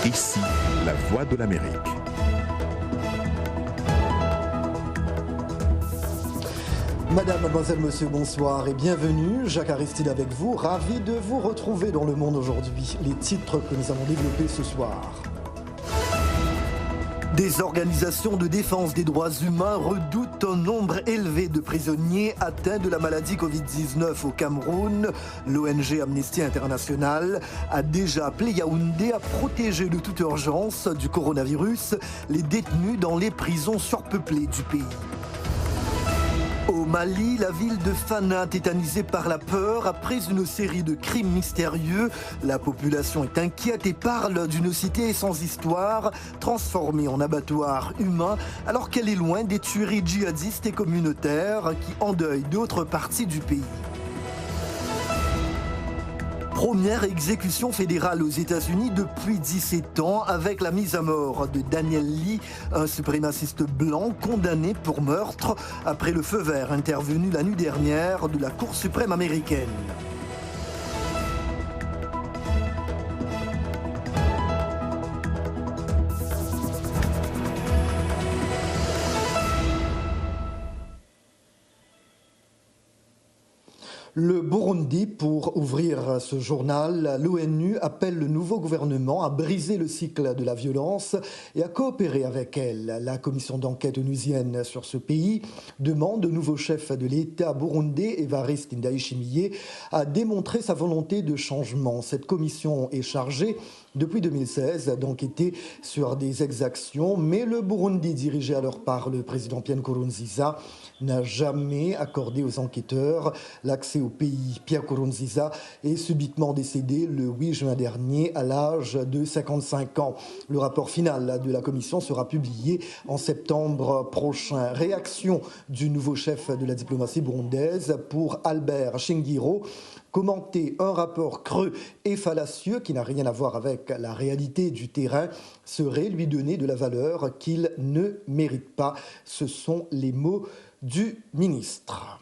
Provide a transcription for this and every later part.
Ici, la voix de l'Amérique. Madame, mademoiselle, monsieur, bonsoir et bienvenue. Jacques Aristide avec vous, ravi de vous retrouver dans Le Monde aujourd'hui. Les titres que nous allons développer ce soir. Des organisations de défense des droits humains redoutent un nombre élevé de prisonniers atteints de la maladie Covid-19 au Cameroun. L'ONG Amnesty International a déjà appelé Yaoundé à protéger de toute urgence du coronavirus les détenus dans les prisons surpeuplées du pays. Au Mali, la ville de Fana tétanisée par la peur après une série de crimes mystérieux. La population est inquiète et parle d'une cité sans histoire, transformée en abattoir humain, alors qu'elle est loin des tueries djihadistes et communautaires qui endeuillent d'autres parties du pays. Première exécution fédérale aux États-Unis depuis 17 ans avec la mise à mort de Daniel Lee, un suprémaciste blanc condamné pour meurtre après le feu vert intervenu la nuit dernière de la Cour suprême américaine. Le Burundi, pour ouvrir ce journal, l'ONU appelle le nouveau gouvernement à briser le cycle de la violence et à coopérer avec elle. La commission d'enquête onusienne sur ce pays demande au nouveau chef de l'État burundais, Evariste Ndayishimiye, à démontrer sa volonté de changement. Cette commission est chargée depuis 2016 d'enquêter sur des exactions, mais le Burundi, dirigé alors par le président Pierre Nkurunziza, n'a jamais accordé aux enquêteurs l'accès au pays. Pierre Nkurunziza est subitement décédé le 8 juin dernier à l'âge de 55 ans. Le rapport final de la commission sera publié en septembre prochain. Réaction du nouveau chef de la diplomatie burundaise pour Albert Shingiro. Commenter un rapport creux et fallacieux qui n'a rien à voir avec la réalité du terrain serait lui donner de la valeur qu'il ne mérite pas. Ce sont les mots du ministre.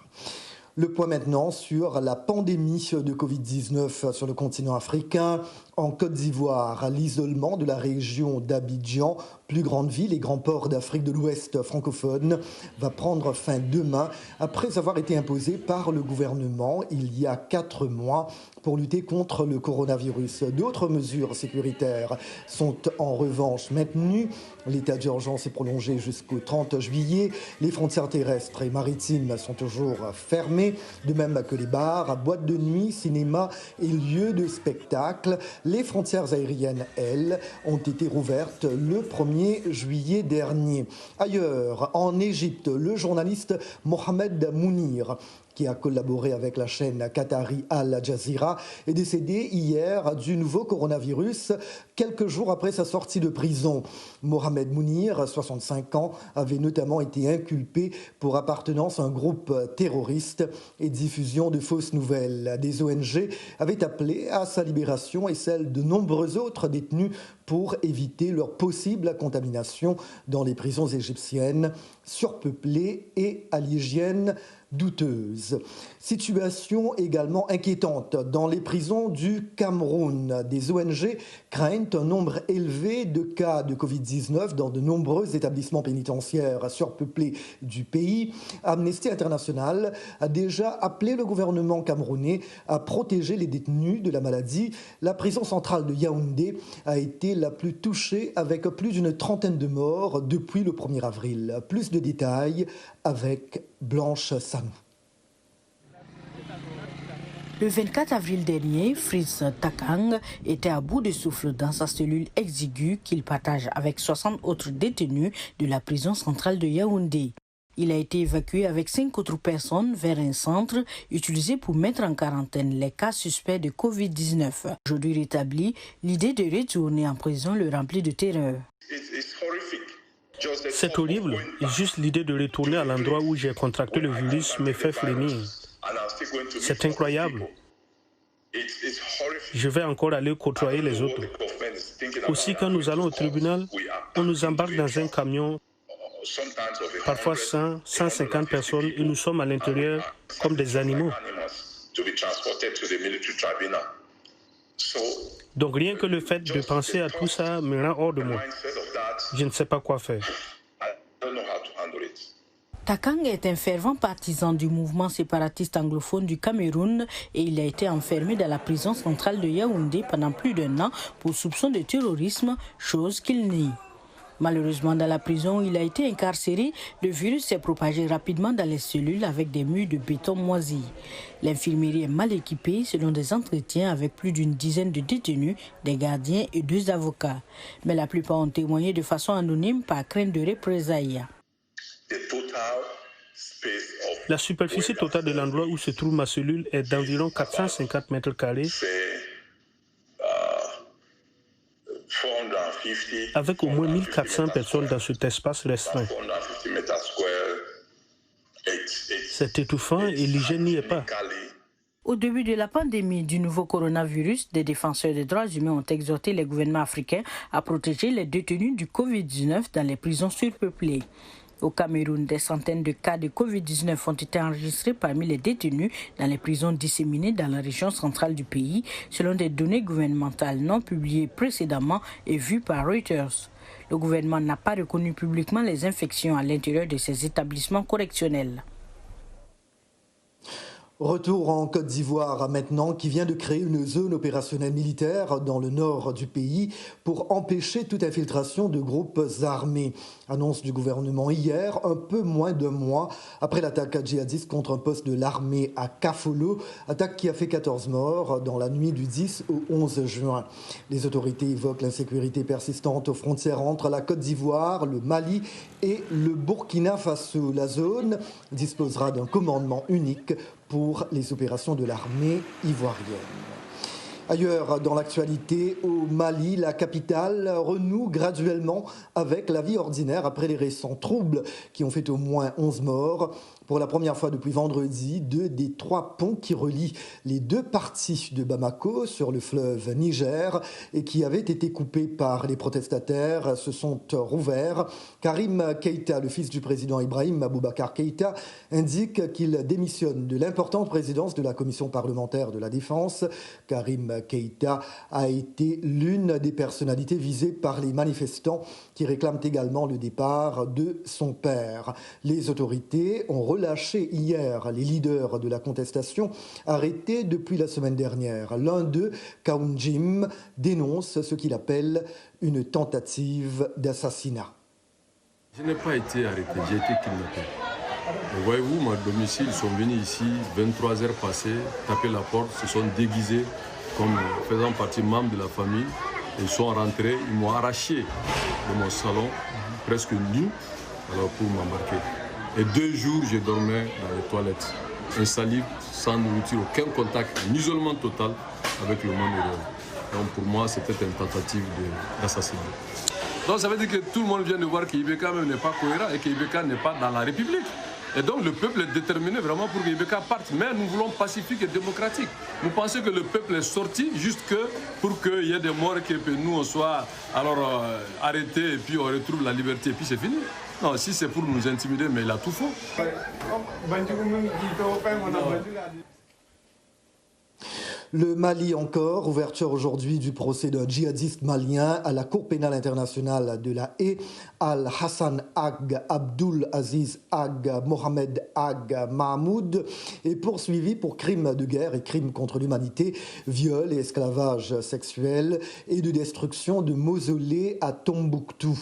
Le point maintenant sur la pandémie de Covid-19 sur le continent africain. En Côte d'Ivoire, l'isolement de la région d'Abidjan, plus grande ville et grand port d'Afrique de l'Ouest francophone, va prendre fin demain après avoir été imposé par le gouvernement il y a 4 mois pour lutter contre le coronavirus. D'autres mesures sécuritaires sont en revanche maintenues. L'état d'urgence est prolongé jusqu'au 30 juillet. Les frontières terrestres et maritimes sont toujours fermées, de même que les bars, boîtes de nuit, cinémas et lieux de spectacle. Les frontières aériennes, elles, ont été rouvertes le 1er juillet dernier. Ailleurs, en Égypte, le journaliste Mohamed Mounir, qui a collaboré avec la chaîne qatari Al Jazeera, est décédé hier du nouveau coronavirus, quelques jours après sa sortie de prison. Mohamed Mounir, 65 ans, avait notamment été inculpé pour appartenance à un groupe terroriste et diffusion de fausses nouvelles. Des ONG avaient appelé à sa libération et celle de nombreux autres détenus pour éviter leur possible contamination dans les prisons égyptiennes surpeuplées et à l'hygiène douteuse. Situation également inquiétante dans les prisons du Cameroun. Des ONG craignent un nombre élevé de cas de Covid-19 dans de nombreux établissements pénitentiaires surpeuplés du pays. Amnesty International a déjà appelé le gouvernement camerounais à protéger les détenus de la maladie. La prison centrale de Yaoundé a été la plus touchée avec plus d'une 30aine de morts depuis le 1er avril. Plus de détails avec Blanche Sanou. Le 24 avril dernier, Fritz Takang était à bout de souffle dans sa cellule exiguë qu'il partage avec 60 autres détenus de la prison centrale de Yaoundé. Il a été évacué avec 5 autres personnes vers un centre utilisé pour mettre en quarantaine les cas suspects de Covid-19. Aujourd'hui rétabli, l'idée de retourner en prison le remplit de terreur. C'est horrible et juste l'idée de retourner à l'endroit où j'ai contracté le virus me fait frémir. C'est incroyable. Je vais encore aller côtoyer les autres. Aussi, quand nous allons au tribunal, on nous embarque dans un camion, parfois 100, 150 personnes, et nous sommes à l'intérieur comme des animaux. Donc rien que le fait de penser à tout ça me rend hors de moi. Je ne sais pas quoi faire. Takang est un fervent partisan du mouvement séparatiste anglophone du Cameroun et il a été enfermé dans la prison centrale de Yaoundé pendant plus d'1 an pour soupçon de terrorisme, chose qu'il nie. Malheureusement, dans la prison où il a été incarcéré, le virus s'est propagé rapidement dans les cellules avec des murs de béton moisis. L'infirmerie est mal équipée selon des entretiens avec plus d'une dizaine de détenus, des gardiens et 2 avocats. Mais la plupart ont témoigné de façon anonyme par crainte de représailles. La superficie totale de l'endroit où se trouve ma cellule est d'environ 450 mètres carrés, avec au moins 1400 personnes dans cet espace restreint. C'est étouffant et l'hygiène n'y est pas. Au début de la pandémie du nouveau coronavirus, des défenseurs des droits humains ont exhorté les gouvernements africains à protéger les détenus du Covid-19 dans les prisons surpeuplées. Au Cameroun, des centaines de cas de Covid-19 ont été enregistrés parmi les détenus dans les prisons disséminées dans la région centrale du pays, selon des données gouvernementales non publiées précédemment et vues par Reuters. Le gouvernement n'a pas reconnu publiquement les infections à l'intérieur de ces établissements correctionnels. Retour en Côte d'Ivoire maintenant, qui vient de créer une zone opérationnelle militaire dans le nord du pays pour empêcher toute infiltration de groupes armés. Annonce du gouvernement hier, un peu moins d'1 mois après l'attaque djihadiste contre un poste de l'armée à Kafolo, attaque qui a fait 14 morts dans la nuit du 10 au 11 juin. Les autorités évoquent l'insécurité persistante aux frontières entre la Côte d'Ivoire, le Mali et le Burkina Faso. La zone disposera d'un commandement unique pour les opérations de l'armée ivoirienne. Ailleurs, dans l'actualité, au Mali, la capitale renoue graduellement avec la vie ordinaire après les récents troubles qui ont fait au moins 11 morts. Pour la première fois depuis vendredi, 2 des 3 ponts qui relient les 2 parties de Bamako sur le fleuve Niger et qui avaient été coupés par les protestataires se sont rouverts. Karim Keïta, le fils du président Ibrahim Boubacar Keïta, indique qu'il démissionne de l'importante présidence de la commission parlementaire de la défense. Karim Keïta a été l'une des personnalités visées par les manifestants qui réclament également le départ de son père. Les autorités ont relâché hier les leaders de la contestation arrêtés depuis la semaine dernière. L'un d'eux, Kaounjim, dénonce ce qu'il appelle une tentative d'assassinat. Je n'ai pas été arrêté, j'ai été kidnappé. Voyez-vous, mon domicile, ils sont venus ici, 23 heures passées, taper la porte, se sont déguisés comme faisant partie membre de la famille. Ils sont rentrés, ils m'ont arraché de mon salon, presque nu, alors pour m'embarquer. Et 2 jours, je dormais dans les toilettes, insalive, sans nourriture, aucun contact, un isolement total avec le monde réel. Donc pour moi, c'était une tentative d'assassinat. Donc ça veut dire que tout le monde vient de voir qu'Ibeka même n'est pas cohérent et qu'Ibeka n'est pas dans la République. Et donc le peuple est déterminé vraiment pour qu'Ibeka parte. Mais nous voulons pacifique et démocratique. Nous pensons que le peuple est sorti juste pour qu'il y ait des morts et que nous on soit alors arrêtés et puis on retrouve la liberté et puis c'est fini. Non, si c'est pour nous intimider, mais il a tout faux. Le Mali encore, ouverture aujourd'hui du procès d'un djihadiste malien à la Cour pénale internationale de la Haye, Al-Hassan Ag Abdul Aziz Ag Mohamed Ag Mahmoud, est poursuivi pour crimes de guerre et crimes contre l'humanité, viol et esclavage sexuel et de destruction de mausolées à Tombouctou.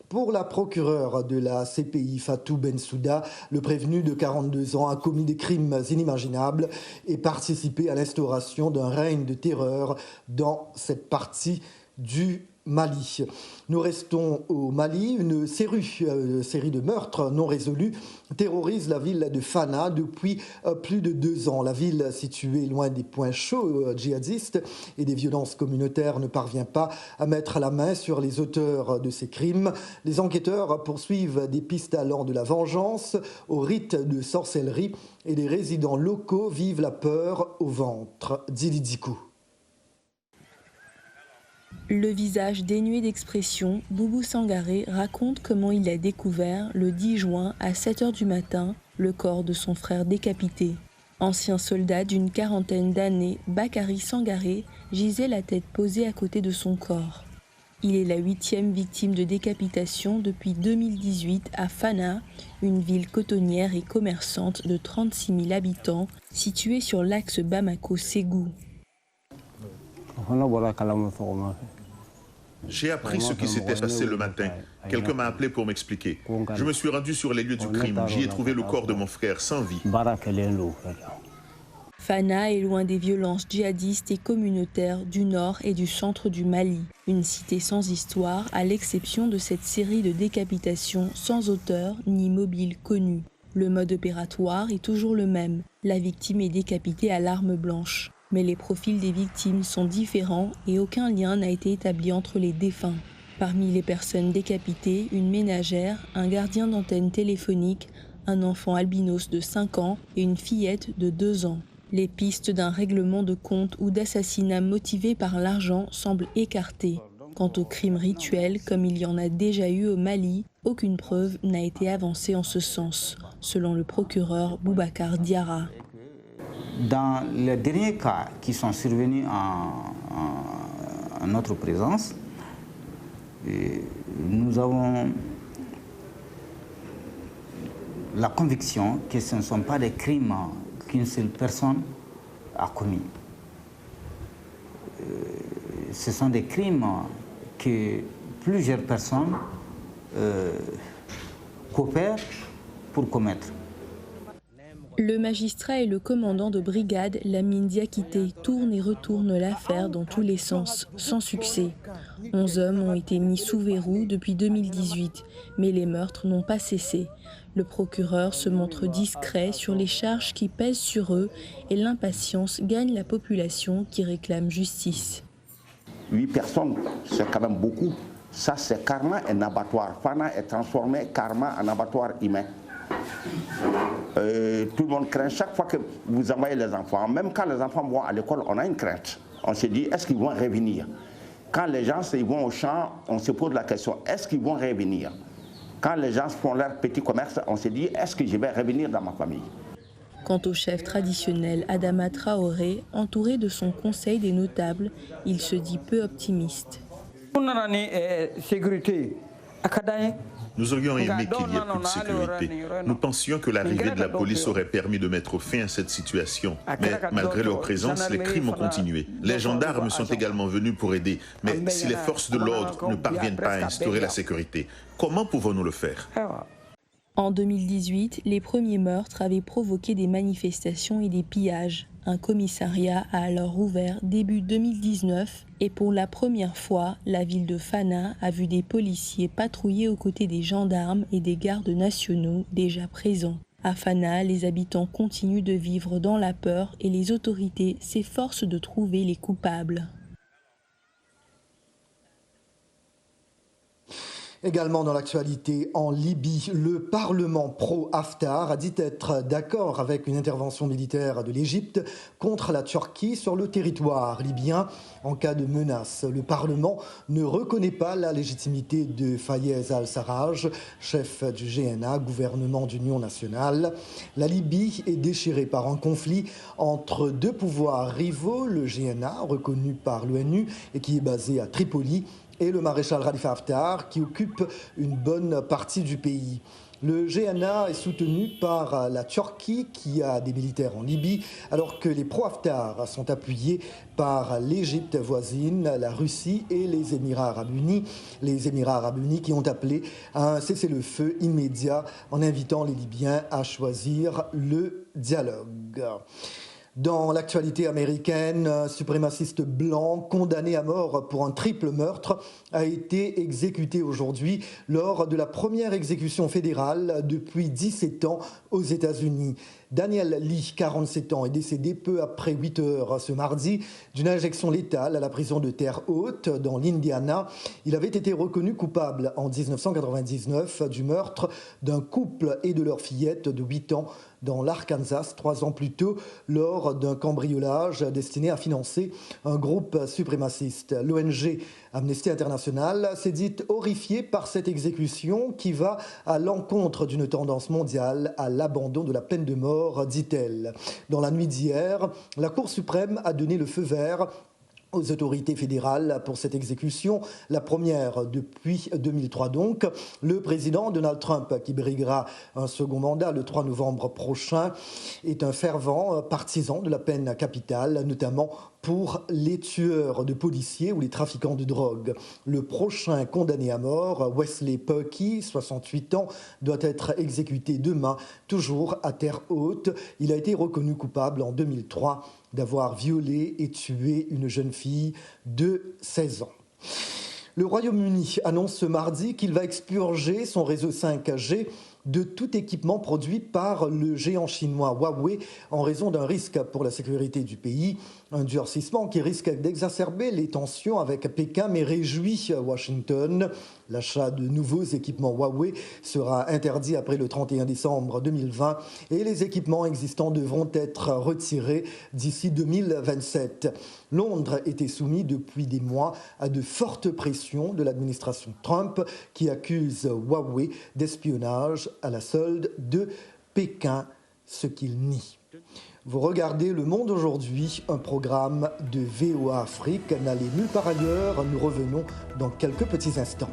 Pour la procureure de la CPI, Fatou Bensouda, le prévenu de 42 ans a commis des crimes inimaginables et participé à l'instauration d'un règne de terreur dans cette partie du Mali. Nous restons au Mali. Une série de meurtres non résolus terrorise la ville de Fana depuis plus de 2 ans. La ville, située loin des points chauds djihadistes et des violences communautaires, ne parvient pas à mettre la main sur les auteurs de ces crimes. Les enquêteurs poursuivent des pistes allant de la vengeance au rite de sorcellerie et les résidents locaux vivent la peur au ventre. Dili Dikou. Le visage dénué d'expression, Boubou Sangaré raconte comment il a découvert, le 10 juin à 7 h du matin, le corps de son frère décapité. Ancien soldat d'une quarantaine d'années, Bakary Sangaré gisait la tête posée à côté de son corps. Il est la 8e victime de décapitation depuis 2018 à Fana, une ville cotonnière et commerçante de 36 000 habitants, située sur l'axe Bamako-Ségou. J'ai appris ce qui s'était passé le matin. Quelqu'un m'a appelé pour m'expliquer. Je me suis rendu sur les lieux du crime. J'y ai trouvé le corps de mon frère sans vie. Fana est loin des violences djihadistes et communautaires du nord et du centre du Mali. Une cité sans histoire, à l'exception de cette série de décapitations sans auteur ni mobile connu. Le mode opératoire est toujours le même. La victime est décapitée à l'arme blanche. Mais les profils des victimes sont différents et aucun lien n'a été établi entre les défunts. Parmi les personnes décapitées, une ménagère, un gardien d'antenne téléphonique, un enfant albinos de 5 ans et une fillette de 2 ans. Les pistes d'un règlement de compte ou d'assassinat motivé par l'argent semblent écartées. Quant aux crimes rituels, comme il y en a déjà eu au Mali, aucune preuve n'a été avancée en ce sens, selon le procureur Boubacar Diarra. Dans les derniers cas qui sont survenus en notre présence, nous avons la conviction que ce ne sont pas des crimes qu'une seule personne a commis. Ce sont des crimes que plusieurs personnes coopèrent pour commettre. Le magistrat et le commandant de brigade, Lamine Diakité, tournent et retournent l'affaire dans tous les sens, sans succès. 11 hommes ont été mis sous verrou depuis 2018, mais les meurtres n'ont pas cessé. Le procureur se montre discret sur les charges qui pèsent sur eux et l'impatience gagne la population qui réclame justice. 8 personnes, c'est quand même beaucoup. Ça, c'est carrément un abattoir. Fana est transformé carrément en abattoir humain. Tout le monde craint chaque fois que vous envoyez les enfants. Même quand les enfants vont à l'école, on a une crainte. On se dit, est-ce qu'ils vont revenir? Quand les gens ils vont au champ, on se pose la question, est-ce qu'ils vont revenir? Quand les gens font leur petit commerce, on se dit, est-ce que je vais revenir dans ma famille? Quant au chef traditionnel Adama Traoré, entouré de son conseil des notables, il se dit peu optimiste. Nous aurions aimé qu'il y ait plus de sécurité. Nous pensions que l'arrivée de la police aurait permis de mettre fin à cette situation. Mais malgré leur présence, les crimes ont continué. Les gendarmes sont également venus pour aider. Mais si les forces de l'ordre ne parviennent pas à instaurer la sécurité, comment pouvons-nous le faire ? En 2018, les premiers meurtres avaient provoqué des manifestations et des pillages. Un commissariat a alors ouvert début 2019 et pour la première fois, la ville de Fana a vu des policiers patrouiller aux côtés des gendarmes et des gardes nationaux déjà présents. À Fana, les habitants continuent de vivre dans la peur et les autorités s'efforcent de trouver les coupables. Également dans l'actualité, en Libye, le Parlement pro-Haftar a dit être d'accord avec une intervention militaire de l'Égypte contre la Turquie sur le territoire libyen en cas de menace. Le Parlement ne reconnaît pas la légitimité de Fayez al-Sarraj, chef du GNA, gouvernement d'union nationale. La Libye est déchirée par un conflit entre deux pouvoirs rivaux, le GNA, reconnu par l'ONU et qui est basé à Tripoli, et le maréchal Khalifa Haftar, qui occupe une bonne partie du pays. Le GNA est soutenu par la Turquie, qui a des militaires en Libye, alors que les pro-Haftar sont appuyés par l'Égypte voisine, la Russie et les Émirats arabes unis. Les Émirats arabes unis qui ont appelé à un cessez-le-feu immédiat en invitant les Libyens à choisir le dialogue. Dans l'actualité américaine, un suprémaciste blanc condamné à mort pour un triple meurtre a été exécuté aujourd'hui lors de la première exécution fédérale depuis 17 ans aux États-Unis. Daniel Lee, 47 ans, est décédé peu après 8 heures ce mardi d'une injection létale à la prison de Terre Haute dans l'Indiana. Il avait été reconnu coupable en 1999 du meurtre d'un couple et de leur fillette de 8 ans dans l'Arkansas 3 ans plus tôt lors d'un cambriolage destiné à financer un groupe suprémaciste. L'ONG Amnesty International s'est dite horrifiée par cette exécution qui va à l'encontre d'une tendance mondiale à l'abandon de la peine de mort, dit-elle. Dans la nuit d'hier, la Cour suprême a donné le feu vert aux autorités fédérales pour cette exécution, la première depuis 2003 donc. Le président Donald Trump, qui briguera un second mandat le 3 novembre prochain, est un fervent partisan de la peine capitale, notamment pour les tueurs de policiers ou les trafiquants de drogue. Le prochain condamné à mort, Wesley Purkey, 68 ans, doit être exécuté demain, toujours à Terre Haute. Il a été reconnu coupable en 2003 d'avoir violé et tué une jeune fille de 16 ans. Le Royaume-Uni annonce ce mardi qu'il va expurger son réseau 5G de tout équipement produit par le géant chinois Huawei en raison d'un risque pour la sécurité du pays. Un durcissement qui risque d'exacerber les tensions avec Pékin, mais réjouit Washington. L'achat de nouveaux équipements Huawei sera interdit après le 31 décembre 2020 et les équipements existants devront être retirés d'ici 2027. Londres était soumis depuis des mois à de fortes pressions de l'administration Trump qui accuse Huawei d'espionnage à la solde de Pékin, ce qu'il nie. Vous regardez Le Monde aujourd'hui, un programme de VOA Afrique. N'allez nulle part ailleurs, nous revenons dans quelques petits instants.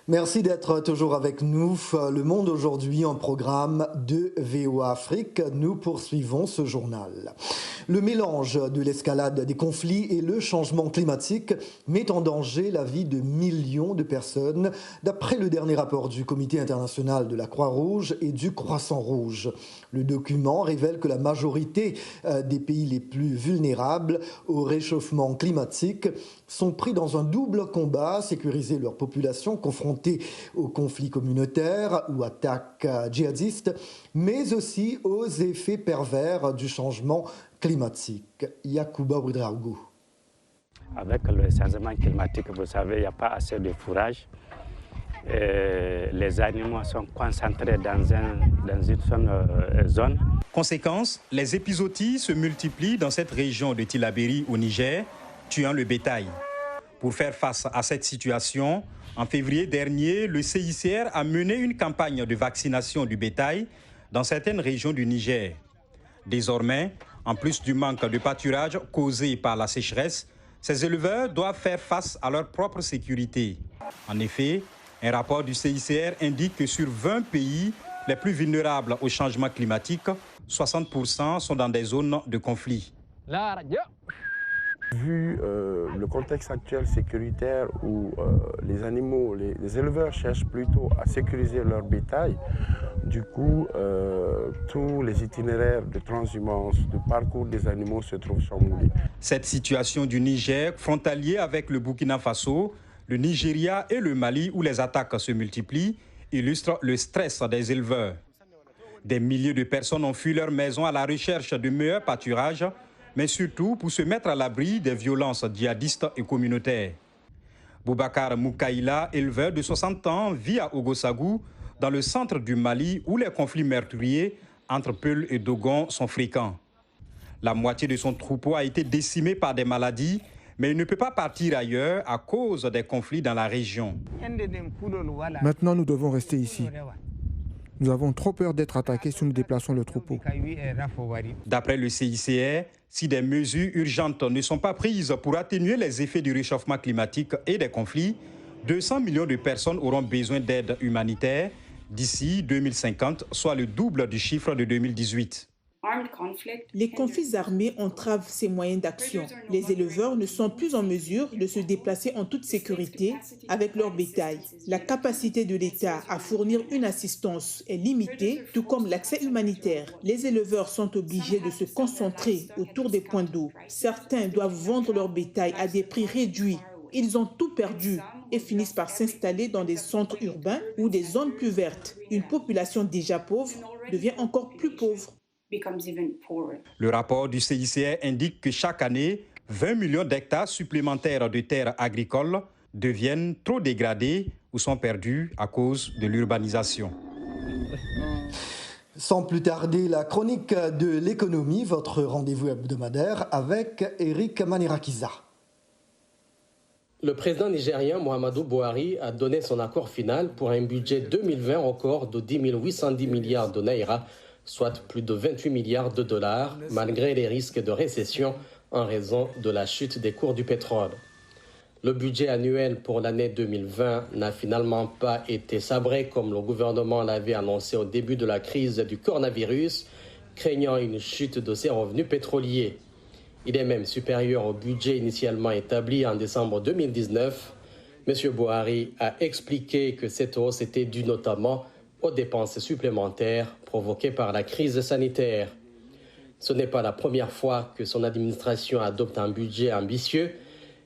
Merci d'être toujours avec nous. Le Monde aujourd'hui, un programme de VOA Afrique. Nous poursuivons ce journal. Le mélange de l'escalade des conflits et le changement climatique met en danger la vie de millions de personnes, d'après le dernier rapport du Comité international de la Croix-Rouge et du Croissant-Rouge. Le document révèle que la majorité des pays les plus vulnérables au réchauffement climatique sont pris dans un double combat, sécuriser leur population confrontée aux conflits communautaires ou attaques djihadistes, mais aussi aux effets pervers du changement climatique. Yacouba Ouedraogo. Avec le changement climatique, vous savez, il n'y a pas assez de fourrage. Les animaux sont concentrés dans une zone. Conséquence, les épizooties se multiplient dans cette région de Tillabéri au Niger, tuant le bétail. Pour faire face à cette situation, en février dernier, le CICR a mené une campagne de vaccination du bétail dans certaines régions du Niger. Désormais, en plus du manque de pâturage causé par la sécheresse, ces éleveurs doivent faire face à leur propre sécurité. En effet, un rapport du CICR indique que sur 20 pays les plus vulnérables au changement climatique, 60% sont dans des zones de conflit. Vu le contexte actuel sécuritaire où les animaux, les éleveurs cherchent plutôt à sécuriser leur bétail, du coup, tous les itinéraires de transhumance, de parcours des animaux se trouvent chamboulés. Cette situation du Niger, frontalier avec le Burkina Faso, le Nigeria et le Mali, où les attaques se multiplient, illustre le stress des éleveurs. Des milliers de personnes ont fui leur maison à la recherche de meilleurs pâturages, mais surtout pour se mettre à l'abri des violences djihadistes et communautaires. Boubacar Moukaïla, éleveur de 60 ans, vit à Ogosagou, dans le centre du Mali, où les conflits meurtriers entre Peul et Dogon sont fréquents. La moitié de son troupeau a été décimée par des maladies, mais il ne peut pas partir ailleurs à cause des conflits dans la région. Maintenant, nous devons rester ici. Nous avons trop peur d'être attaqués si nous déplaçons le troupeau. D'après le CICR, si des mesures urgentes ne sont pas prises pour atténuer les effets du réchauffement climatique et des conflits, 200 millions de personnes auront besoin d'aide humanitaire, d'ici 2050, soit le double du chiffre de 2018. Les conflits armés entravent ces moyens d'action. Les éleveurs ne sont plus en mesure de se déplacer en toute sécurité avec leur bétail. La capacité de l'État à fournir une assistance est limitée, tout comme l'accès humanitaire. Les éleveurs sont obligés de se concentrer autour des points d'eau. Certains doivent vendre leur bétail à des prix réduits. Ils ont tout perdu et finissent par s'installer dans des centres urbains ou des zones plus vertes. Une population déjà pauvre devient encore plus pauvre. Le rapport du CICR indique que chaque année, 20 millions d'hectares supplémentaires de terres agricoles deviennent trop dégradés ou sont perdus à cause de l'urbanisation. Sans plus tarder, la chronique de l'économie, votre rendez-vous hebdomadaire avec Eric Manirakiza. Le président nigérien Muhammadu Buhari a donné son accord final pour un budget 2020 record de 10 810 milliards de naira, soit plus de 28 milliards de dollars, malgré les risques de récession en raison de la chute des cours du pétrole. Le budget annuel pour l'année 2020 n'a finalement pas été sabré comme le gouvernement l'avait annoncé au début de la crise du coronavirus, craignant une chute de ses revenus pétroliers. Il est même supérieur au budget initialement établi en décembre 2019. M. Buhari a expliqué que cette hausse était due notamment aux dépenses supplémentaires provoquées par la crise sanitaire. Ce n'est pas la première fois que son administration adopte un budget ambitieux,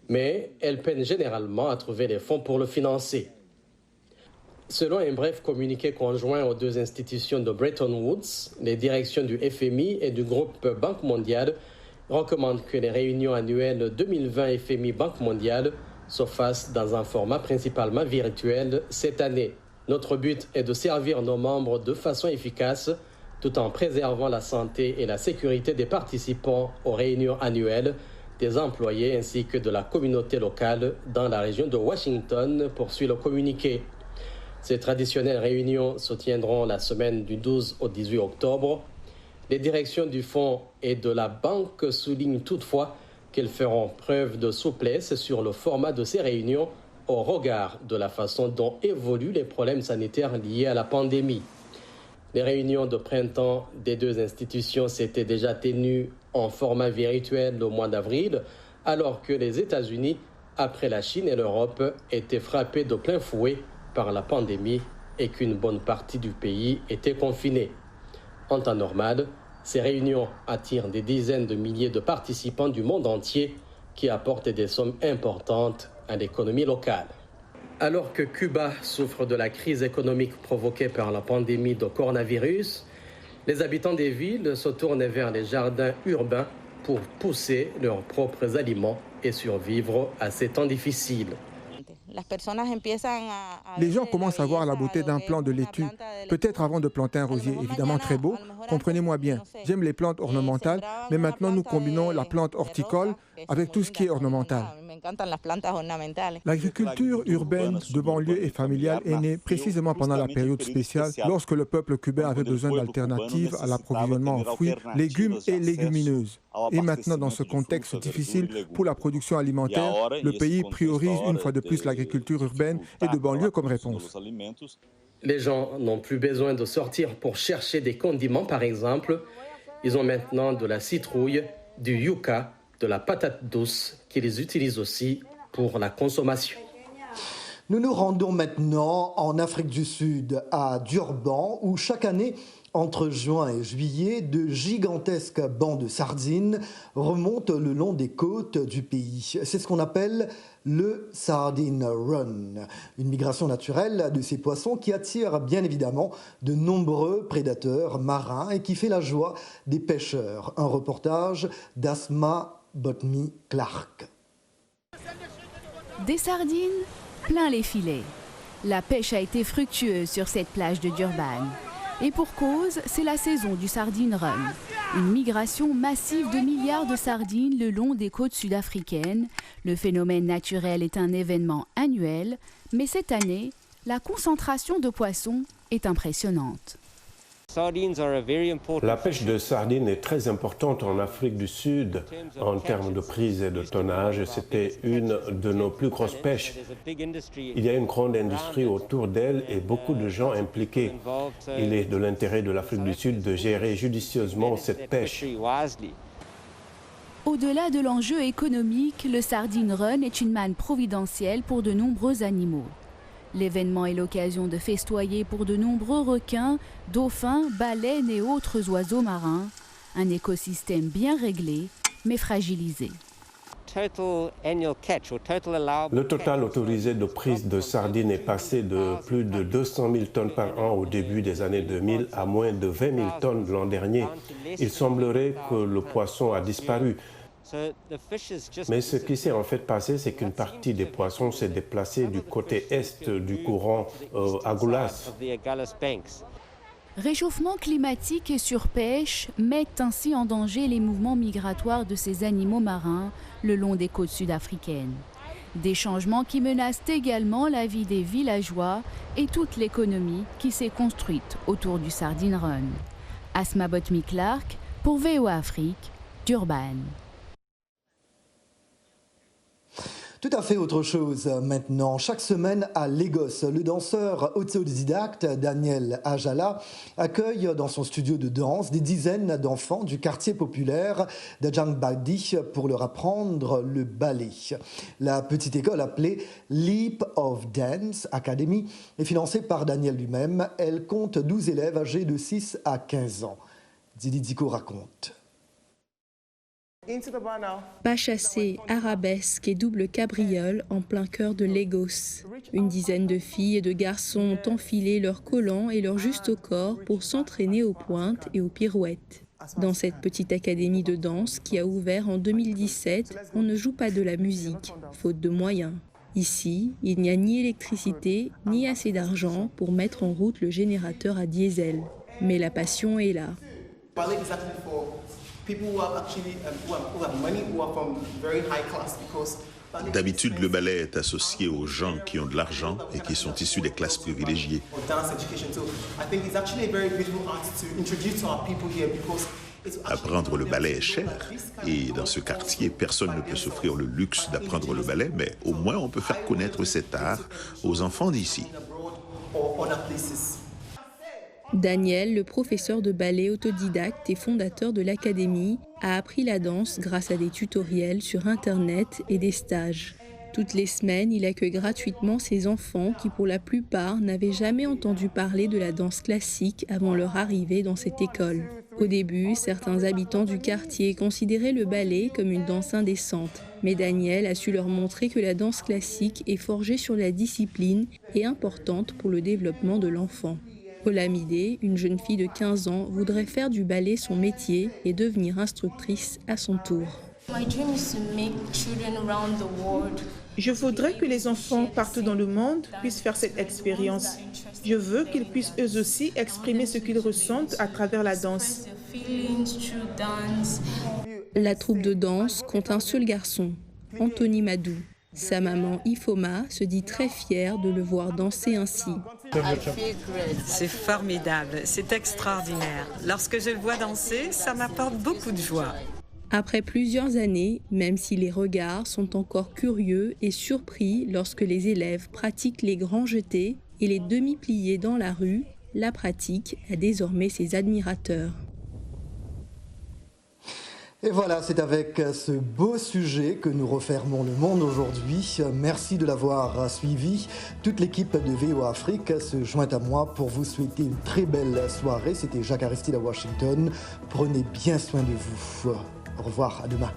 mais elle peine généralement à trouver les fonds pour le financer. Selon un bref communiqué conjoint aux deux institutions de Bretton Woods, les directions du FMI et du groupe Banque mondiale recommandent que les réunions annuelles 2020 FMI-Banque mondiale se fassent dans un format principalement virtuel cette année. Notre but est de servir nos membres de façon efficace, tout en préservant la santé et la sécurité des participants aux réunions annuelles, des employés ainsi que de la communauté locale dans la région de Washington, poursuit le communiqué. Ces traditionnelles réunions se tiendront la semaine du 12 au 18 octobre. Les directions du Fonds et de la Banque soulignent toutefois qu'elles feront preuve de souplesse sur le format de ces réunions au regard de la façon dont évoluent les problèmes sanitaires liés à la pandémie. Les réunions de printemps des deux institutions s'étaient déjà tenues en format virtuel au mois d'avril, alors que les États-Unis, après la Chine et l'Europe, étaient frappés de plein fouet par la pandémie et qu'une bonne partie du pays était confinée. En temps normal, ces réunions attirent des dizaines de milliers de participants du monde entier qui apportent des sommes importantes à l'économie locale. Alors que Cuba souffre de la crise économique provoquée par la pandémie de coronavirus, les habitants des villes se tournent vers les jardins urbains pour pousser leurs propres aliments et survivre à ces temps difficiles. Les gens commencent à voir la beauté d'un plant de laitue, peut-être avant de planter un rosier, évidemment très beau. Comprenez-moi bien, j'aime les plantes ornementales, mais maintenant nous combinons la plante horticole avec tout ce qui est ornemental. L'agriculture urbaine de banlieue et familiale est née précisément pendant la période spéciale, lorsque le peuple cubain avait besoin d'alternatives à l'approvisionnement en fruits, légumes et légumineuses. Et maintenant, dans ce contexte difficile pour la production alimentaire, le pays priorise une fois de plus l'agriculture urbaine et de banlieue comme réponse. Les gens n'ont plus besoin de sortir pour chercher des condiments, par exemple. Ils ont maintenant de la citrouille, du yucca, de la patate douce qu'ils utilisent aussi pour la consommation. Nous nous rendons maintenant en Afrique du Sud, à Durban, où chaque année, entre juin et juillet, de gigantesques bancs de sardines remontent le long des côtes du pays. C'est ce qu'on appelle le Sardine Run, une migration naturelle de ces poissons qui attire bien évidemment de nombreux prédateurs marins et qui fait la joie des pêcheurs. Un reportage d'Asma Botmi Clark. Des sardines, plein les filets. La pêche a été fructueuse sur cette plage de Durban. Et pour cause, c'est la saison du Sardine Run. Une migration massive de milliards de sardines le long des côtes sud-africaines. Le phénomène naturel est un événement annuel, mais cette année, la concentration de poissons est impressionnante. La pêche de sardines est très importante en Afrique du Sud en termes de prise et de tonnage. C'était une de nos plus grosses pêches. Il y a une grande industrie autour d'elle et beaucoup de gens impliqués. Il est de l'intérêt de l'Afrique du Sud de gérer judicieusement cette pêche. Au-delà de l'enjeu économique, le Sardine Run est une manne providentielle pour de nombreux animaux. L'événement est l'occasion de festoyer pour de nombreux requins, dauphins, baleines et autres oiseaux marins. Un écosystème bien réglé, mais fragilisé. Le total autorisé de prise de sardines est passé de plus de 200 000 tonnes par an au début des années 2000 à moins de 20 000 tonnes l'an dernier. Il semblerait que le poisson a disparu. Mais ce qui s'est en fait passé, c'est qu'une partie des poissons s'est déplacée du côté est du courant Agulhas. Réchauffement climatique et surpêche mettent ainsi en danger les mouvements migratoires de ces animaux marins le long des côtes sud-africaines. Des changements qui menacent également la vie des villageois et toute l'économie qui s'est construite autour du Sardine Run. Asma Botmi-Clark pour VOA Afrique, Durban. Tout à fait autre chose maintenant. Chaque semaine à Lagos, le danseur autodidacte Daniel Ajala accueille dans son studio de danse des dizaines d'enfants du quartier populaire d'Ajangbadi pour leur apprendre le ballet. La petite école appelée Leap of Dance Academy est financée par Daniel lui-même. Elle compte 12 élèves âgés de 6 à 15 ans. Didi Diko raconte. Pas chassé, arabesque et double cabriole en plein cœur de Lagos. Une dizaine de filles et de garçons ont enfilé leurs collants et leur juste au corps pour s'entraîner aux pointes et aux pirouettes. Dans cette petite académie de danse qui a ouvert en 2017, on ne joue pas de la musique, faute de moyens. Ici, il n'y a ni électricité, ni assez d'argent pour mettre en route le générateur à diesel. Mais la passion est là. D'habitude, le ballet est associé aux gens qui ont de l'argent et qui sont issus des classes privilégiées. Apprendre le ballet est cher et dans ce quartier, personne ne peut s'offrir le luxe d'apprendre le ballet, mais au moins on peut faire connaître cet art aux enfants d'ici. Daniel, le professeur de ballet autodidacte et fondateur de l'académie, a appris la danse grâce à des tutoriels sur Internet et des stages. Toutes les semaines, il accueille gratuitement ses enfants qui, pour la plupart, n'avaient jamais entendu parler de la danse classique avant leur arrivée dans cette école. Au début, certains habitants du quartier considéraient le ballet comme une danse indécente. Mais Daniel a su leur montrer que la danse classique est forgée sur la discipline et importante pour le développement de l'enfant. Olamide, une jeune fille de 15 ans, voudrait faire du ballet son métier et devenir instructrice à son tour. Je voudrais que les enfants partout dans le monde puissent faire cette expérience. Je veux qu'ils puissent eux aussi exprimer ce qu'ils ressentent à travers la danse. La troupe de danse compte un seul garçon, Anthony Madou. Sa maman Ifoma se dit très fière de le voir danser ainsi. C'est formidable, c'est extraordinaire. Lorsque je le vois danser, ça m'apporte beaucoup de joie. Après plusieurs années, même si les regards sont encore curieux et surpris lorsque les élèves pratiquent les grands jetés et les demi-pliés dans la rue, la pratique a désormais ses admirateurs. Et voilà, c'est avec ce beau sujet que nous refermons le monde aujourd'hui. Merci de l'avoir suivi. Toute l'équipe de VOA Afrique se joint à moi pour vous souhaiter une très belle soirée. C'était Jacques Aristide à Washington. Prenez bien soin de vous. Au revoir, à demain.